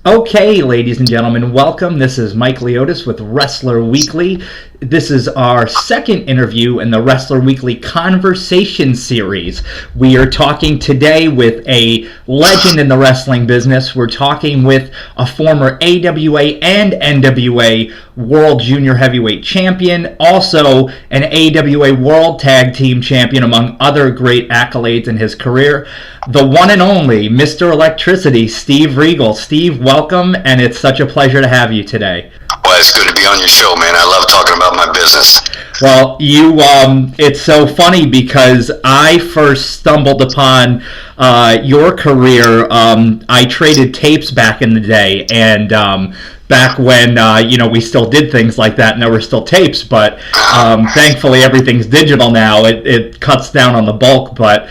Okay, ladies and gentlemen, welcome. This is Mike Leotis with Wrestler Weekly. This is our second interview in the Wrestler Weekly Conversation Series. We are talking today with a legend in the wrestling business. We're talking with a former AWA and NWA World Junior Heavyweight Champion, also an AWA World Tag Team Champion, among other great accolades in his career. The one and only Mr. Electricity, Steve Regal. Steve, welcome, and it's such a pleasure to have you today. Well, it's good to be on your show, man. I love talking about my business. Well, it's so funny because I first stumbled upon your career. I traded tapes back in the day, and back when, we still did things like that and there were still tapes, but thankfully everything's digital now. It cuts down on the bulk, but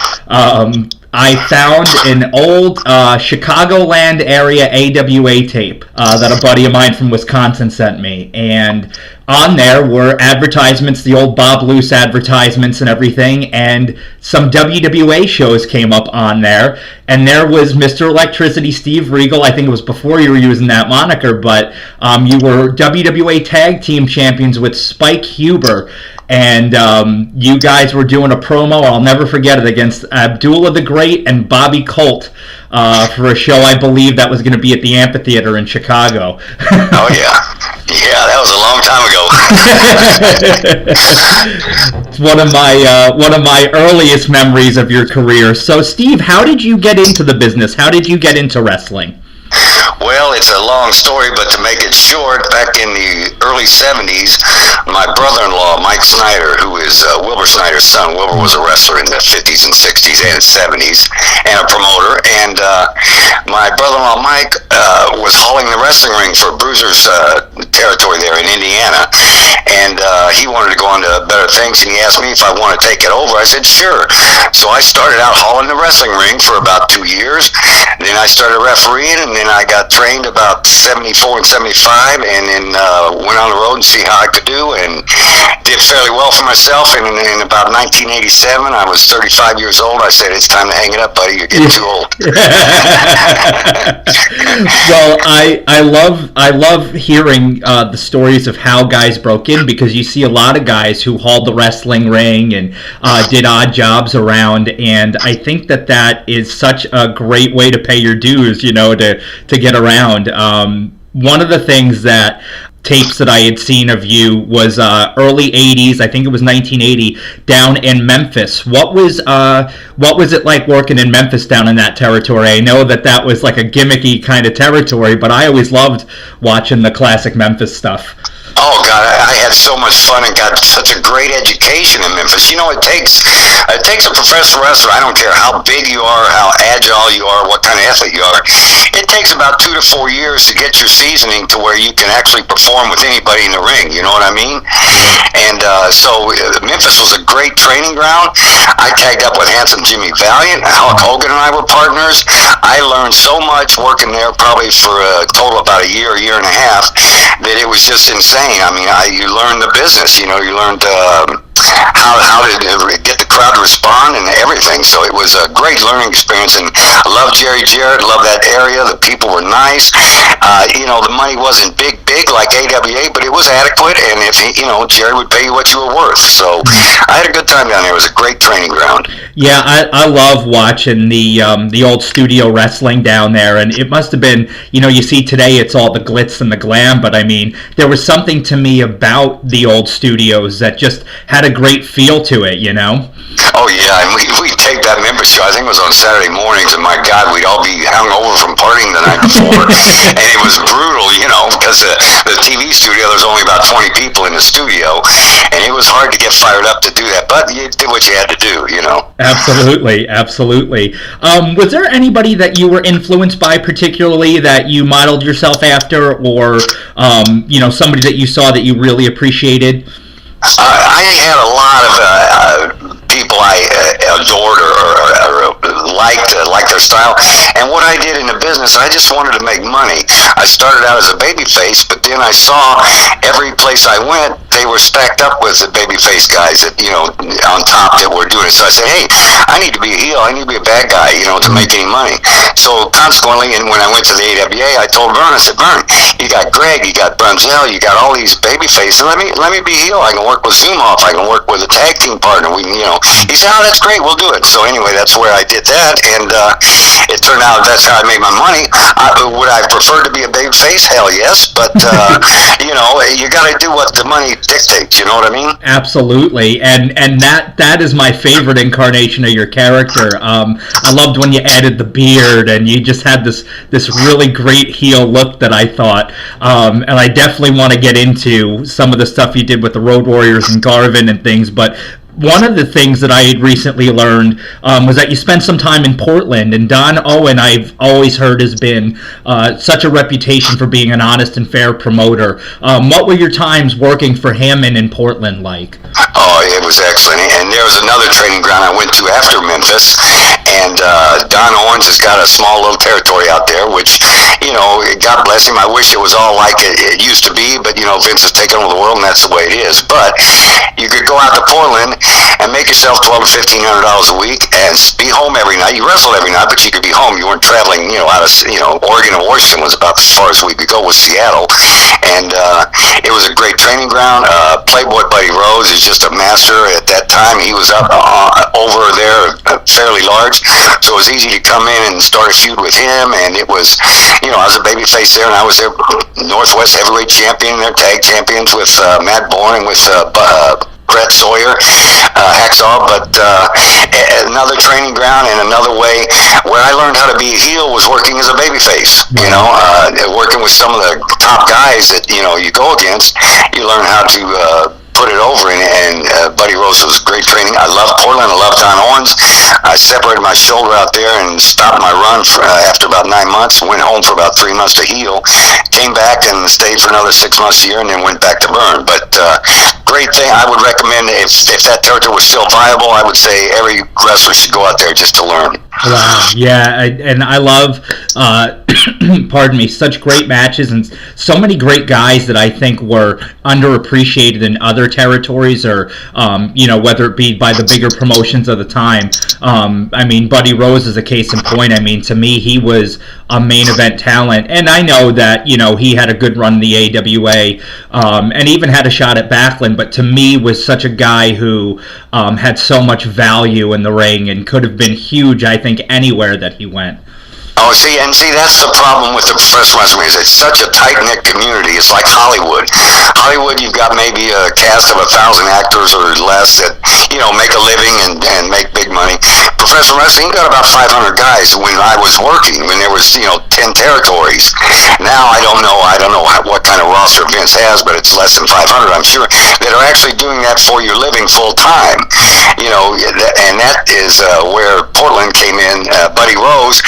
I found an old Chicagoland area AWA tape that a buddy of mine from Wisconsin sent me, and on there were advertisements, the old Bob Luce advertisements and everything, and some WWA shows came up on there, and there was Mr. Electricity, Steve Regal. I think it was before you were using that moniker, but you were WWA Tag Team Champions with Spike Huber, and you guys were doing a promo, I'll never forget it, against Abdullah the Great and Bobby Colt for a show, I believe, that was going to be at the amphitheater in Chicago. Oh, yeah. Yeah, that was a long time ago. It's one of my earliest memories of your career. So, Steve, how did you get into the business? How did you get into wrestling? Well, it's a long story, but to make it short, back in the early 70s, my brother-in-law, Mike Snyder, who is Wilbur Snyder's son. Wilbur was a wrestler in the 50s and 60s and 70s, and a promoter. And my brother-in-law, Mike, was hauling the wrestling ring for Bruiser's territory there in Indiana. And he wanted to go on to better things, and he asked me if I wanted to take it over. I said, sure. So I started out hauling the wrestling ring for about 2 years. Then I started refereeing, and then I got trained about 74 and 75, and then went on the road and see how I could do, and did fairly well for myself. And in about 1987, I was 35 years old. I said, it's time to hang it up, buddy. You're getting too old. Well, I love hearing the stories of how guys broke in, because you see a lot of guys who hauled the wrestling ring and did odd jobs around, and I think that is such a great way to pay your dues, to get around. One of the things that tapes that I had seen of you was early 80s, I think it was 1980, down in Memphis. What was it like working in Memphis down in that territory? I know that was like a gimmicky kind of territory, but I always loved watching the classic Memphis stuff. Oh, God, I had so much fun and got such a great education in Memphis. It takes a professional wrestler. I don't care how big you are, how agile you are, what kind of athlete you are. It takes about 2 to 4 years to get your seasoning to where you can actually perform with anybody in the ring. You know what I mean? And so Memphis was a great training ground. I tagged up with Handsome Jimmy Valiant. Hulk Hogan and I were partners. I learned so much working there, probably for a total of about a year and a half, that it was just insane. I mean, you learn the business, you learned how to get the crowd to respond and everything. So it was a great learning experience, and I love Jerry Jarrett, love that area. The people were nice. The money wasn't big like AWA, but it was adequate, and if Jerry would pay you what you were worth. So I had a good time down there. It was a great training ground. Yeah, I love watching the old studio wrestling down there, and it must have been, you see today it's all the glitz and the glam, but I mean, there was something to me about the old studios that just had a great feel to it, Oh, yeah, and we taped that Memphis show. I think it was on Saturday mornings, and my God, we'd all be hungover from partying the night before, and it was brutal, because the TV studio, there's only about 20 people in the studio, and it was hard to get fired up to do that, but you did what you had to do, Absolutely. Was there anybody that you were influenced by particularly that you modeled yourself after, or somebody that you saw that you really appreciated? I had a lot of people I adored or liked their style. And what I did in the business, I just wanted to make money. I started out as a babyface, but then I saw every place I went, they were stacked up with the babyface guys that, on top that were doing it. So I said, hey, I need to be a heel. I need to be a bad guy, to make any money. So consequently, and when I went to the AWA, I told Vern, I said, Vern, you got Greg, you got Brunzell, you got all these babyfaces. Let me be a heel. I can work with Zumhoff. I can work with a tag team partner. He said, oh, that's great. We'll do it. So anyway, that's where I did that. And it turned out that's how I made my money. Would I prefer to be a babyface? Hell yes. But, you got to do what the money dictates. You know what I mean? Absolutely. And that is my favorite incarnation of your character. I loved when you added the beard and you just had this really great heel look that I thought. And I definitely want to get into some of the stuff you did with the Road Warriors and Garvin and things, but one of the things that I had recently learned was that you spent some time in Portland, and Don Owen, I've always heard, has been such a reputation for being an honest and fair promoter. What were your times working for him and in Portland like? Oh, it was excellent. And there was another training ground I went to after Memphis, and Don Owens has got a small little territory out there, which, God bless him. I wish it was all like it used to be, but, Vince has taken over the world, and that's the way it is. But you could go out to Portland and make yourself $1,200 to $1,500 a week and be home every night. You wrestled every night, but you could be home. You weren't traveling, out of, Oregon and Washington was about as far as we could go with Seattle. And it was a great training ground. Playboy Buddy Rose is just a master. At that time, he was up over there fairly large, so it was easy to come in and start a feud with him. And it was, I was a babyface there, and I was their Northwest heavyweight champion, their tag champions with Matt Bourne and with Brett Sawyer, Hacksaw. But another training ground and another way where I learned how to be a heel was working as a babyface. Working with some of the top guys that you go against, you learn how to put it over, and Buddy Rose was great training. I love Portland. I love Don Owens. I separated my shoulder out there and stopped my run after about 9 months. Went home for about 3 months to heal. Came back and stayed for another 6 months a year, and then went back to burn. But great thing. I would recommend if that territory was still viable, I would say every wrestler should go out there just to learn. Wow. Yeah, and I love, pardon me, such great matches and so many great guys that I think were underappreciated in other territories, or whether it be by the bigger promotions of the time. Buddy Rose is a case in point. To me, he was a main event talent, and I know that he had a good run in the AWA, and even had a shot at Backlund. But to me, was such a guy who had so much value in the ring and could have been huge, I think, anywhere that he went. Oh, see, that's the problem with the professional wrestling. It's such a tight-knit community. It's like Hollywood. Hollywood, you've got maybe a cast of 1,000 actors or less that, make a living and make big money. Professional wrestling, you got about 500 guys when I was working, when there was, 10 territories. Now, I don't know what kind of roster Vince has, but it's less than 500, I'm sure, that are actually doing that for your living full-time. And that is where Portland came in, Buddy Rose,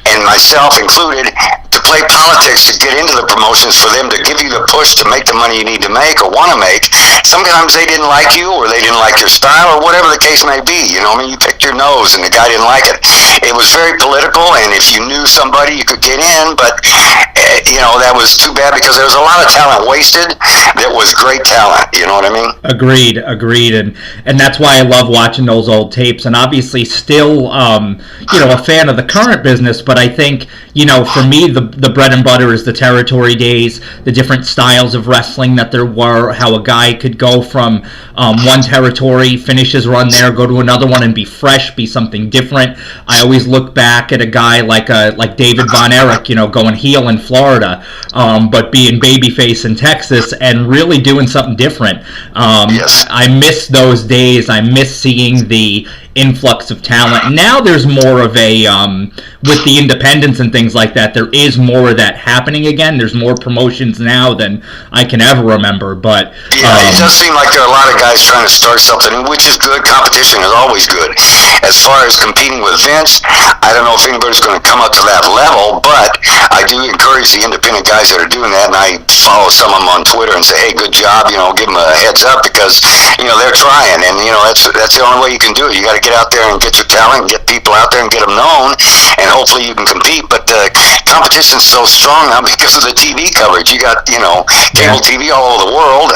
and myself included, to play politics to get into the promotions, for them to give you the push to make the money you need to make or want to make. Sometimes they didn't like you, or they didn't like your style, or whatever the case may be. You picked your nose and the guy didn't like it. It was very political, and if you knew somebody, you could get in, but that was too bad, because there was a lot of talent wasted that was great talent. You know what I mean? Agreed. And that's why I love watching those old tapes, and obviously still, a fan of the current business, but I think, for me, the bread and butter is the territory days, the different styles of wrestling that there were, how a guy could go from one territory, finish his run there, go to another one and be fresh, be something different. I always look back at a guy like David Von Erich, going heel in Florida, but being babyface in Texas and really doing something different. Yes. I miss those days. I miss seeing the influx of talent. Now there's more of a, with the independents and things like that, there is more of that happening again. There's more promotions now than I can ever remember. But it does seem like there are a lot of guys trying to start something, which is good. Competition is always good. As far as competing with Vince, I don't know if anybody's going to come up to that level, but I do encourage the independent guys that are doing that, and I follow some of them on Twitter and say, hey, good job, give them a heads up, because, they're trying, and, that's the only way you can do it. You got to get out there and get your talent, and get people out there and get them known, and hopefully you can compete. But competition's so strong now because of the TV coverage. You got, cable TV all over the world.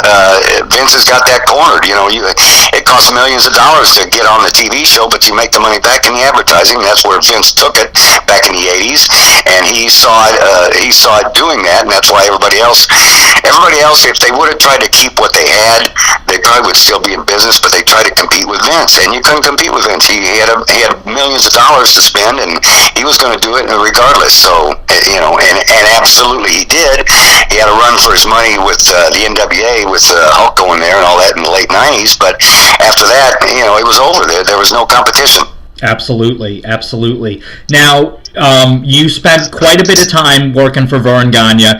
Vince has got that cornered. It costs millions of dollars to get on the TV show, but you make the money back in the advertising. That's where Vince took it back in the 80s, and he saw it doing that, and that's why everybody else, if they would have tried to keep what they had, they probably would still be in business, but they tried to compete with Vince, and you couldn't compete with Vince. He had millions of dollars to spend, and he was going to do it regardless. So, and absolutely he did. He had a run for his money with the NWA, with Hulk going there and all that in the late 90s, but after that, it was over. There was no competition. Absolutely. Now, you spent quite a bit of time working for Verne Gagne.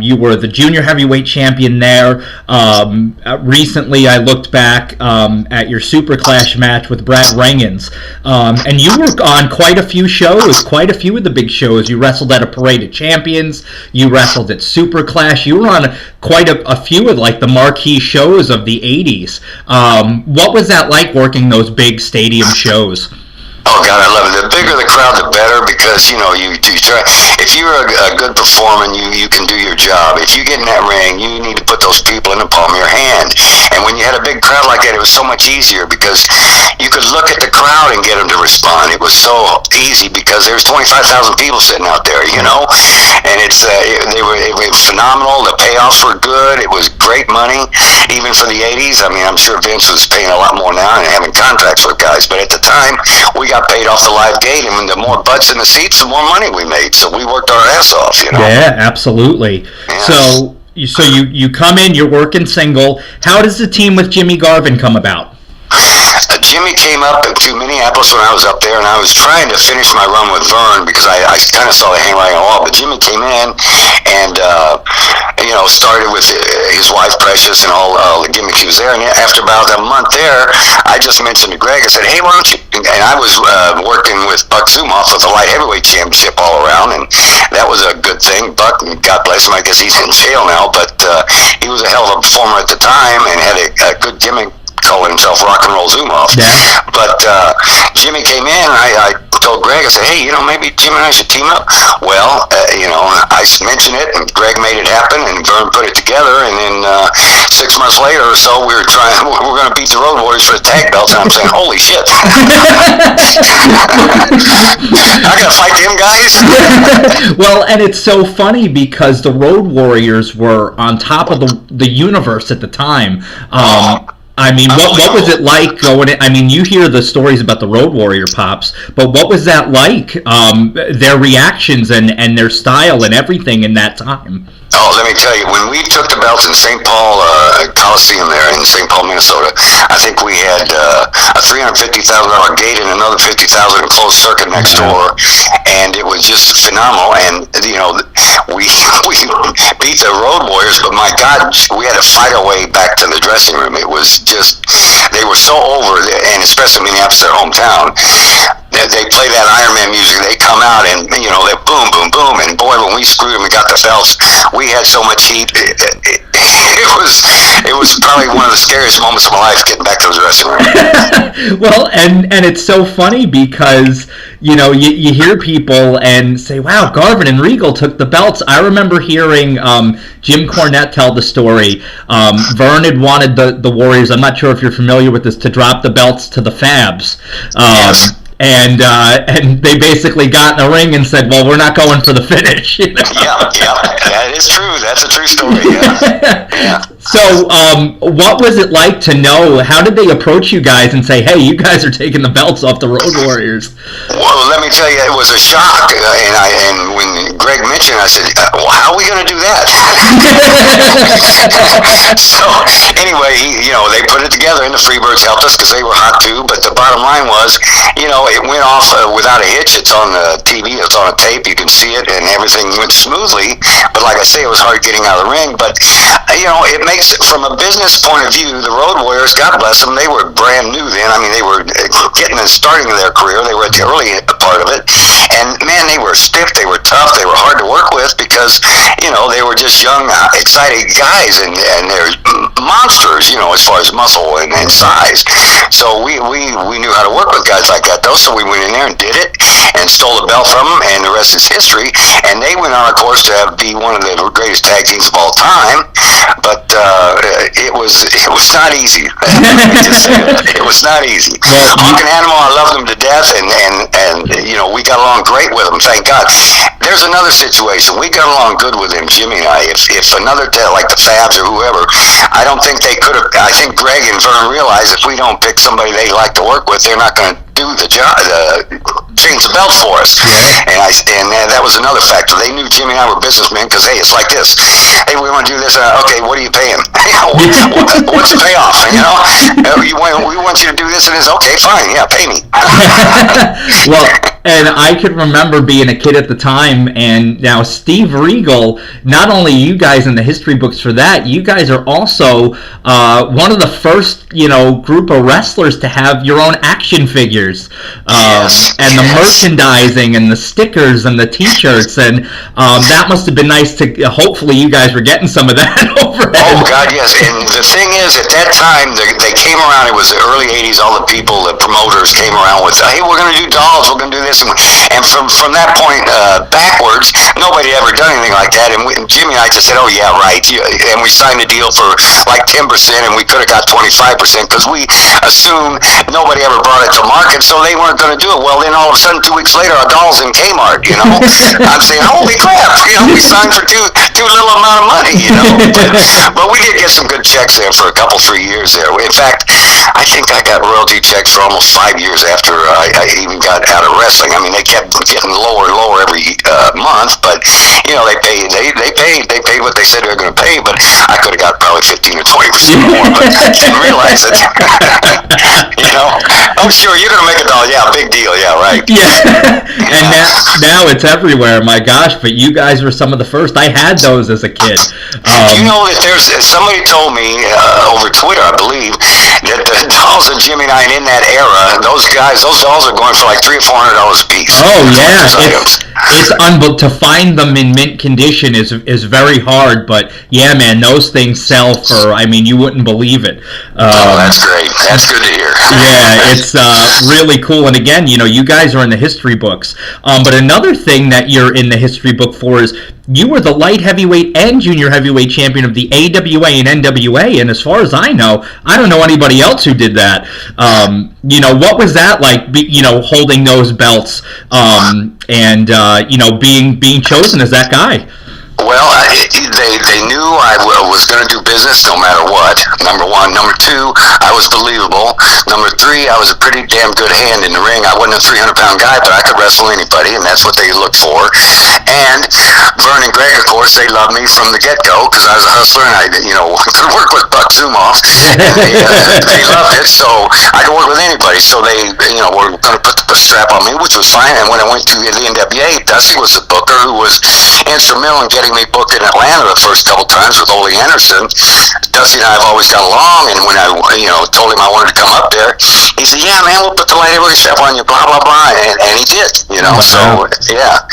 You were the junior heavyweight champion there. Recently, I looked back at your Super Clash match with Brad Rheingans. And you were on quite a few shows, quite a few of the big shows. You wrestled at a Parade of Champions. You wrestled at Super Clash. You were on quite a few of the marquee shows of the 80s. What was that like, working those big stadium shows? Oh God, I love it. The bigger the crowd, the better, because you try. If you're a good performer, you can do your job. If you get in that ring, you need to put those people in the palm of your hand. And when you had a big crowd like that, it was so much easier because you could look at the crowd and get them to respond. It was so easy because there's 25,000 people sitting out there, and they were phenomenal. The payoffs were good. It was great money, even for the 80s. I mean, I'm sure Vince was paying a lot more now and having contracts with guys, but at the time, we got paid off the live gate, and the more butts in the seats, the more money we made. So we worked our ass off, Yeah, absolutely. Yeah. So you come in, you're working single. How does the team with Jimmy Garvin come about? Jimmy came up to Minneapolis when I was up there, and I was trying to finish my run with Verne because I kind of saw the handwriting on the wall. But Jimmy came in and started with his wife Precious and all the gimmicks he was there. And after about a month there, I just mentioned to Greg, I said, "Hey, why don't you?" And I was working with Buck Zumoff with the light heavyweight championship all around, and that was a good thing. Buck, God bless him, I guess he's in jail now, but he was a hell of a performer at the time and had a good gimmick, calling himself Rock and Roll Zumoff. Yeah. But Jimmy came in, and I told Greg, I said, "Hey, maybe Jimmy and I should team up." Well, I mentioned it, and Greg made it happen, and Verne put it together, and then 6 months later or so, we're going to beat the Road Warriors for the tag belts, and I'm saying, holy shit. I got to fight them guys? Well, and it's so funny because the Road Warriors were on top of the universe at the time. I mean, what was it like going in? I mean, you hear the stories about the Road Warrior Pops, but what was that like? Their reactions and their style and everything in that time? Oh, let me tell you, when we took the belts in St. Paul Coliseum there in St. Paul, Minnesota, I think we had a $350,000 gate and another $50,000 closed circuit next door, and it was just phenomenal. And we beat the Road Warriors, but my God, we had to fight our way back to the dressing room. It was just, they were so over, and especially Minneapolis, their hometown. They play that Iron Man music. They come out and they boom, boom, boom. And boy, when we screwed them and got the belts, we had so much heat. It was probably one of the scariest moments of my life, getting back to the dressing room. Well, and it's so funny because you hear people and say, "Wow, Garvin and Regal took the belts." I remember hearing Jim Cornette tell the story. Verne had wanted the Warriors. I'm not sure if you're familiar with this, to drop the belts to the Fabs. Yes. And they basically got in the ring and said, "Well, we're not going for the finish." Yeah, that is true. That's a true story. Yeah. So, what was it like to know? How did they approach you guys and say, "Hey, you guys are taking the belts off the Road Warriors"? Well, let me tell you, it was a shock. And when Greg mentioned, I said, "Well, how are we going to do that?" So anyway, they put it together, and the Freebirds helped us because they were hot too. But the bottom line was, it went off without a hitch. It's on the TV. It's on a tape. You can see it, and everything went smoothly. But like I say, it was hard getting out of the ring. But, it makes, from a business point of view, the Road Warriors, God bless them, they were brand new then. I mean, they were getting and starting their career. They were at the early part of it. And, man, they were stiff. They were tough. They were hard to work with because, they were just young, excited guys, and they're monsters, as far as muscle and size. So we knew how to work with guys like that, though. So we went in there and did it, and stole the belt from them, and the rest is history. And they went on, of course, to be one of the greatest tag teams of all time. But it was not easy. It was not easy. Hawk and Animal, I loved them to death, and we got along great with them, thank God. There's another situation. We got along good with him, Jimmy and I. If another, like the Fabs or whoever, I don't think they could have. I think Greg and Vern realized if we don't pick somebody they like to work with, they're not going to do the job, change the belt for us. Yeah. And that was another factor. They knew Jimmy and I were businessmen because, hey, it's like this. Hey, we want to do this. Okay, what are you paying? What's the payoff? We want you to do this and this. Okay, fine. Yeah, pay me. Well, and I can remember being a kid at the time, and now Steve Regal, not only you guys in the history books for that, you guys are also one of the first, group of wrestlers to have your own action figures. And the merchandising and the stickers and the t-shirts, and that must have been nice to, hopefully you guys were getting some of that overhead. Oh, God, yes. And the thing is, at that time, they came around, it was the early 80s, all the people, the promoters came around with, hey, we're going to do dolls, we're going to do this. And from that point backwards, nobody had ever done anything like that. And Jimmy and I just said, oh, yeah, right. And we signed a deal for like 10%, and we could have got 25% because we assumed nobody ever brought it to market, so they weren't going to do it. Well, then all of a sudden, 2 weeks later, our doll's in Kmart, I'm saying, holy crap, we signed for too little amount of money, But we did get some good checks there for a couple, 3 years there. In fact, I think I got royalty checks for almost 5 years after I even got out of wrestling. I mean, they kept getting lower and lower every month, but they paid what they said they were going to pay. But I could have got probably 15 or 20% more, but I didn't realize it. Oh, sure, you're going to make $1. Yeah, big deal. Yeah, right. Yeah, and now it's everywhere. My gosh, but you guys were some of the first. I had those as a kid. That there's somebody told me over Twitter, I believe, that the dolls of Jimmy and I in that era, those dolls are going for like $300 or $400 a piece. Oh yeah, it's unbelievable. To find them in mint condition is very hard, but yeah, man, those things sell for. I mean, you wouldn't believe it. Oh, that's great. That's good to hear. Yeah, it's really cool. And again, you guys are in the history books. But another thing that you're in the history book for is you were the light heavyweight and junior heavyweight champion of the AWA and NWA. And as far as I know, I don't know anybody else who did that. What was that like? Holding those belts and being chosen as that guy. Well, they knew I was going to do business no matter what, number one. Number two, I was believable. Number three, I was a pretty damn good hand in the ring. I wasn't a 300-pound guy, but I could wrestle anybody, and that's what they looked for. And Vern and Greg, of course, they loved me from the get-go because I was a hustler, and I could work with Buck Zumoff. And they loved it, so I could work with anybody. So they, were going to put the strap on me, which was fine. And when I went to the NWA, Dusty was the booker who was instrumental in getting me booked in Atlanta the first couple times with Ole Anderson. Dusty and I have always got along, and when I, told him I wanted to come up there, he said, yeah, man, we'll put the light heavyweight strap on you, blah, blah, blah, and he did, so, yeah,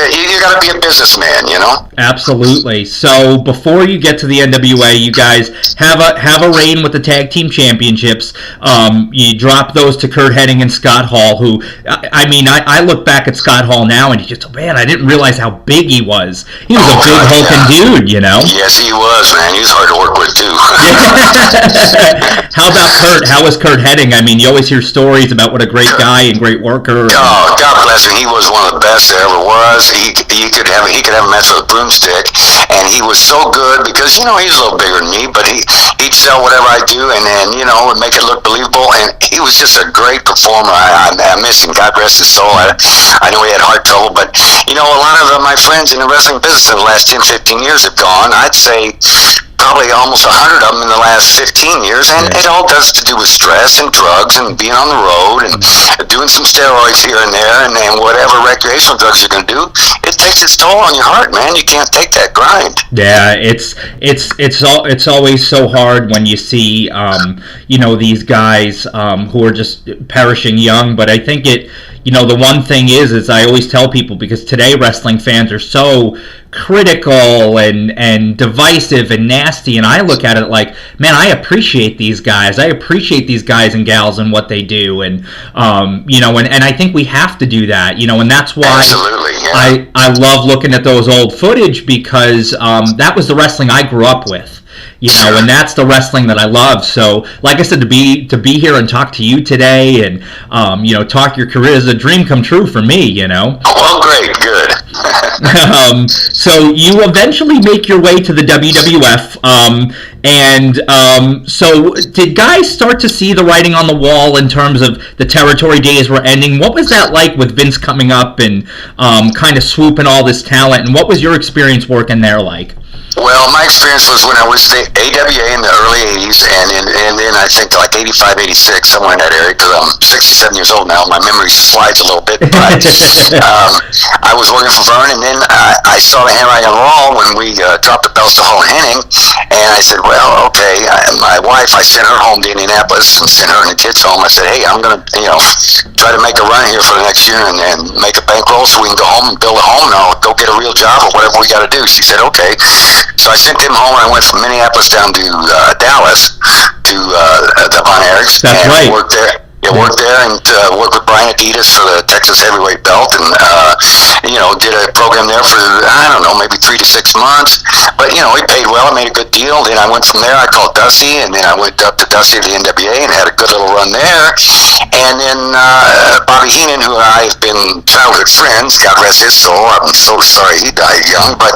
you got to be a businessman, Absolutely. So, before you get to the NWA, you guys have a reign with the Tag Team Championships. You drop those to Curt Hennig and Scott Hall, who, I look back at Scott Hall now, and man, I didn't realize how big he was. He was a big hulking dude, Yes, he was, man. He was hard to work with, too. How about Curt? How was Curt Hennig? You always hear stories about what a great guy and great worker. Oh, God bless him. He was one of the best there ever was. He could have a match with a broomstick, and he was so good because, he's a little bigger than me, but he'd sell whatever I do and then, and make it look believable, and he was just a great performer. I miss him. God rest his soul. I know he had heart trouble, but, a lot of my friends in the wrestling business in the last 10, 15 years have gone. I'd say probably almost 100 of them in the last 15 years, and it all does to do with stress and drugs and being on the road and doing some steroids here and there and whatever recreational drugs you're going to do. It takes its toll on your heart, man. You can't take that grind. Yeah, it's always so hard when you see these guys who are just perishing young, but I think the one thing is I always tell people, because today wrestling fans are so critical and divisive and nasty, and I look at it like, man, I appreciate these guys. I appreciate these guys and gals and what they do, and and I think we have to do that, and that's why absolutely, yeah. I love looking at those old footage, because that was the wrestling I grew up with. And that's the wrestling that I love. So, like I said, to be here and talk to you today, and talk your career is a dream come true for me. Well, great, good. So you eventually make your way to the WWF, so did guys start to see the writing on the wall in terms of the territory days were ending? What was that like with Vince coming up and kind of swooping all this talent? And what was your experience working there like? Well, my experience was when I was the AWA in the early 80s, and then I think like 85, 86, somewhere in that area, because I'm 67 years old now. My memory slides a little bit, but I was working for Vern, and then I saw the handwriting on the wall when we dropped the belts to Hall and Hennig, and I said, well, okay, my wife, I sent her home to Indianapolis and sent her and the kids home. I said, hey, I'm going to, try to make a run here for the next year and make a bankroll so we can go home and build a home, and I'll go get a real job or whatever we got to do. She said, okay. So I sent them home, and I went from Minneapolis down to Dallas to the Von Erichs. That's and right. Worked there. Yeah, worked there and worked with Brian Adidas for the Texas heavyweight belt, and did a program there for maybe 3 to 6 months. But he paid well. I made a good deal. Then I went from there. I called Dusty, and then I went up to Dusty of the NWA and had a good little run there. And then Bobby Heenan, who I've been childhood friends, God rest his soul. I'm so sorry he died young, but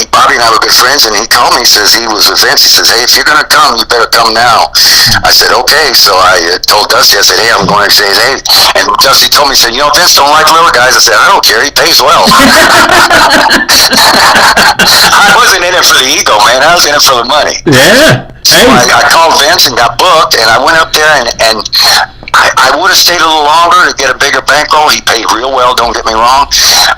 Bobby and I were good friends, and he called me. He says he was with Vince. He says, hey, if you're gonna come, you better come now. I said, okay. So I told Dusty, I said, hey, I'm going to say, hey. And Dusty told me, he said, Vince don't like little guys. I said, I don't care. He pays well. I wasn't in it for the ego, man. I was in it for the money. Yeah. So I called Vince and got booked, and I went up there, and I would have stayed a little longer to get a bigger bankroll. He paid real well, don't get me wrong.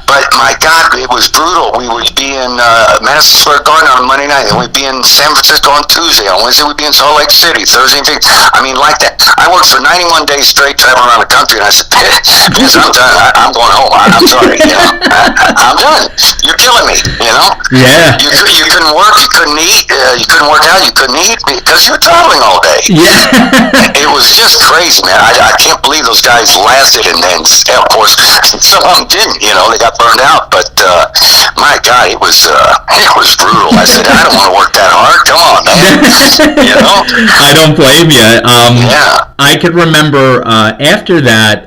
But, my God, it was brutal. We would be in Madison Square Garden on Monday night, and we'd be in San Francisco on Tuesday. On Wednesday, we'd be in Salt Lake City. Thursday, like that. I worked for 91 days straight traveling around the country, and I said, Vince, I'm done. I'm going home. I'm sorry. I'm done. You're killing me, Yeah. You couldn't work. You couldn't eat. You couldn't work out. You couldn't eat because you were traveling all day. Yeah. It was just crazy, man. I can't believe those guys lasted, and then, of course, some of them didn't. They got burned out. But my God, it was brutal. I said, I don't want to work that hard. Come on, man. I don't blame you. Yeah. I could remember after that,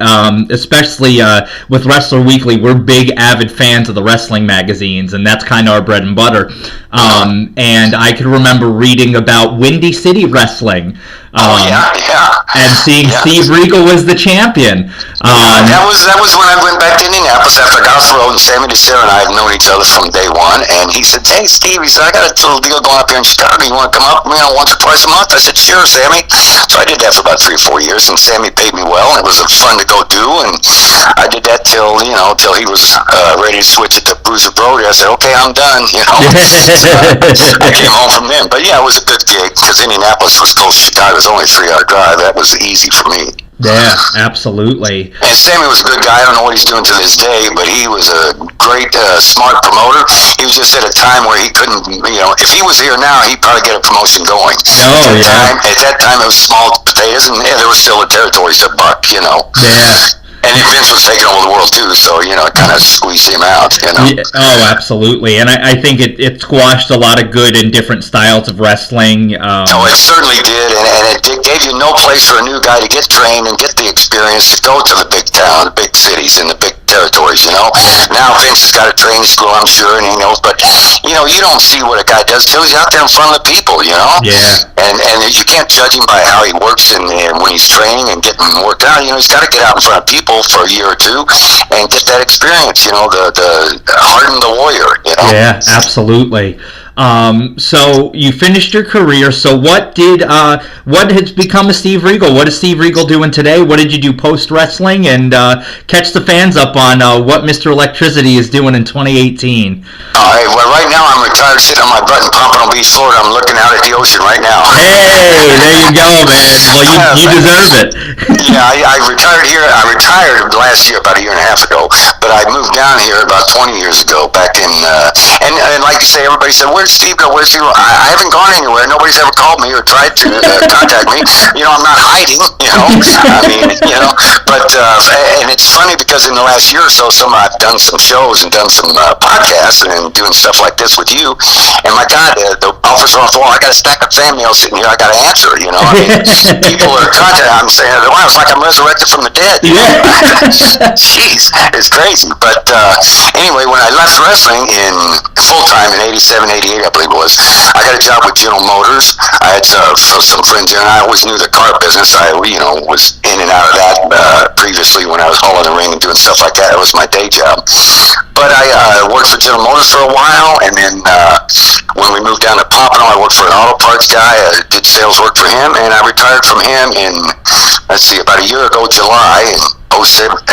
especially with Wrestler Weekly, we're big avid fans of the wrestling magazines, and that's kind of our bread and butter. And I could remember reading about Windy City Wrestling. And seeing Steve Regal was the champion. That was when I went back to Indianapolis after I got off the road, and Sammy DeSera and I have known each other from day one. And he said, hey, Steve, he said, I got a little deal going up here in Chicago. You want to come up once or twice a month? I said, sure, Sammy. So I did that for about 3 or 4 years, and Sammy paid me well, and it was fun to go do. And I did that till he was ready to switch it to Bruiser Brody. I said, okay, I'm done. So I came home from them. But yeah, it was a good gig because Indianapolis was close to Chicago. It was only a 3-hour drive. That was easy for me. Yeah, absolutely. And Sammy was a good guy. I don't know what he's doing to this day, but he was a great, smart promoter. He was just at a time where he couldn't, if he was here now, he'd probably get a promotion going. At that time, it was small potatoes, and there was still the territories to buck, Yeah. And then Vince was taking over the world too, so it kind of squeezed him out. Yeah, oh, absolutely, and I think it squashed a lot of good and different styles of wrestling. It certainly did, and it gave you no place for a new guy to get trained and get the experience to go to the big town, the big cities, and the big territories. Now Vince has got a training school, I'm sure, and he knows, but you don't see what a guy does till he's out there in front of the people. Yeah. And you can't judge him by how he works and when he's training and getting worked out. He's got to get out in front of people for a year or two and get that experience. The harden the warrior. Yeah, absolutely. So you finished your career. So what has become of Steve Regal? What is Steve Regal doing today? What did you do post wrestling? And catch the fans up on what Mr. Electricity is doing in 2018. All right. Well, right now I'm retired sitting on my butt in Pompano Beach, Florida. I'm looking out at the ocean right now. Hey, there you go, man. Well, you deserve it. Yeah, I retired here. I retired last year, about a year and a half ago. But I moved down here about 20 years ago, back in, and like you say, everybody said, where's Steve go? Where's Steve go? I haven't gone anywhere. Nobody's ever called me or tried to contact me. I'm not hiding, I mean, but, and it's funny because in the last year or so, I've done some shows and done some podcasts and doing stuff like this with you. And my God, the offers are off the wall. I got a stack of fan mail sitting here. I got to answer, I mean, people are contacting. I'm saying, wow, it's like I'm resurrected from the dead. Jeez, it's crazy. But anyway, when I left wrestling in full-time in 87, 88, I believe it was, I got a job with General Motors. I had some friends there, and I always knew the car business. I, was in and out of that previously when I was hauling the ring and doing stuff like that. It was my day job. But I worked for General Motors for a while, and then when we moved down to Pompano, I worked for an auto parts guy. I did sales work for him, and I retired from him in, about a year ago, July, in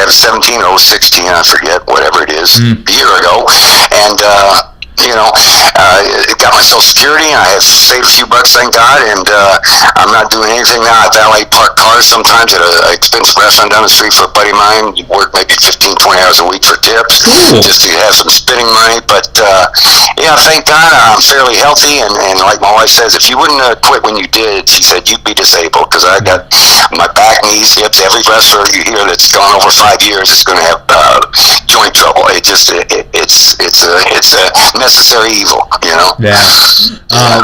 17 or 16, I forget, whatever it is, a year ago. And got my Social Security, and I have saved a few bucks, thank God, and I'm not doing anything now. I valet park cars sometimes at an expensive restaurant down the street for a buddy of mine. You work maybe 15, 20 hours a week for tips, just to have some spending money. But thank God I'm fairly healthy, and like my wife says, if you wouldn't quit when you did, she said, you'd be disabled, because I got my back, knees, hips. Every wrestler you hear that's gone over 5 years is going to have joint trouble. It's a necessary evil, Yeah.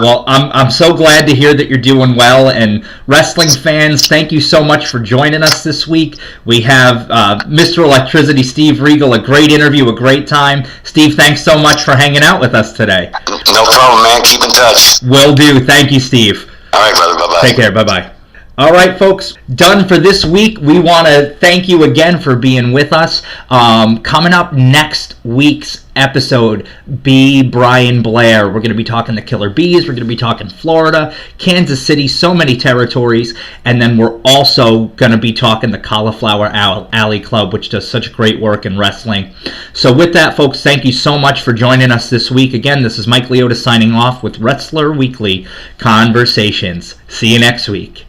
Well, I'm so glad to hear that you're doing well, and wrestling fans, thank you so much for joining us this week. We have Mr. Electricity, Steve Regal, a great interview, a great time. Steve, thanks so much for hanging out with us today. No problem, man. Keep in touch. Will do. Thank you, Steve. All right, brother. Bye-bye. Take care. Bye-bye. All right, folks, done for this week. We want to thank you again for being with us. Coming up next week's episode, B. Brian Blair. We're going to be talking the Killer Bees. We're going to be talking Florida, Kansas City, so many territories. And then we're also going to be talking the Cauliflower Alley Club, which does such great work in wrestling. So with that, folks, thank you so much for joining us this week. Again, this is Mike Leotis signing off with Wrestler Weekly Conversations. See you next week.